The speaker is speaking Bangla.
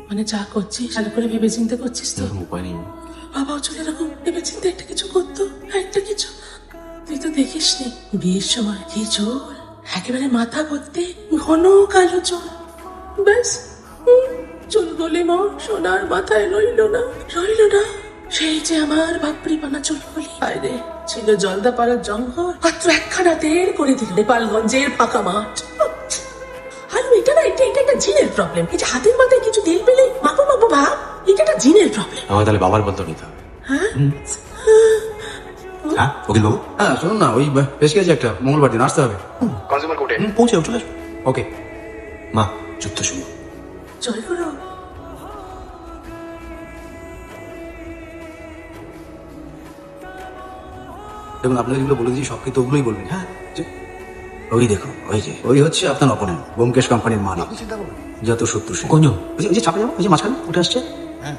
মানে যা করছিস ভালো করে ভেবে চিন্তে করছিস তো? উপায় নেই। বাবাও চলে এরকম ভেবে চিন্তে একটা কিছু করতো, একটা কিছু। তুই তো দেখিস নি বিয়ের সময় কি চুল, একেবারে মাথা ভর্তি ঘন কালো চুল। ব্যাস চুল গলি মা সোনার মাথায় রইল না, রইল না। সেই যে আমার বাপরি পানা চুলগুলি, আরে ছিল জলদাপাড়ার জঙ্গল, মাত্র একখানা দের করে দিল নেপালগঞ্জের ফাঁকা মাঠ। আর এটা না, এটা একটা জিনের প্রবলেম। এই যে হাতের মাথায় কিছু তেল পেলে মাপো মাপো ভাব, এটা একটা জিনের প্রবলেম। আমার তাহলে বাবার বলতে নিতে হবে। হ্যাঁ হ্যাঁ উকিল বাবু, হ্যাঁ শুনুন না, ওই বেশ গেছে একটা মঙ্গলবার দিন আসতে হবে কনজিউমার কোর্টে পৌঁছে চলে আসুন। ওকে মা যুদ্ধ শুরু। জয় গুরু। দেখুন আপনাদের যেগুলো বলে দিয়েছি সব কিন্তু ওগুলোই বলবেন। হ্যাঁ ওই দেখুন, ওই যে ওই হচ্ছে আপনার অপোনেন্ট, ব্যোমকেশ কোম্পানির মালিক। যত শত্রু সে। কোনজন? ওই যে ছাপে যাবো, ওই যে মাঝখানে উঠে আসছে। হ্যাঁ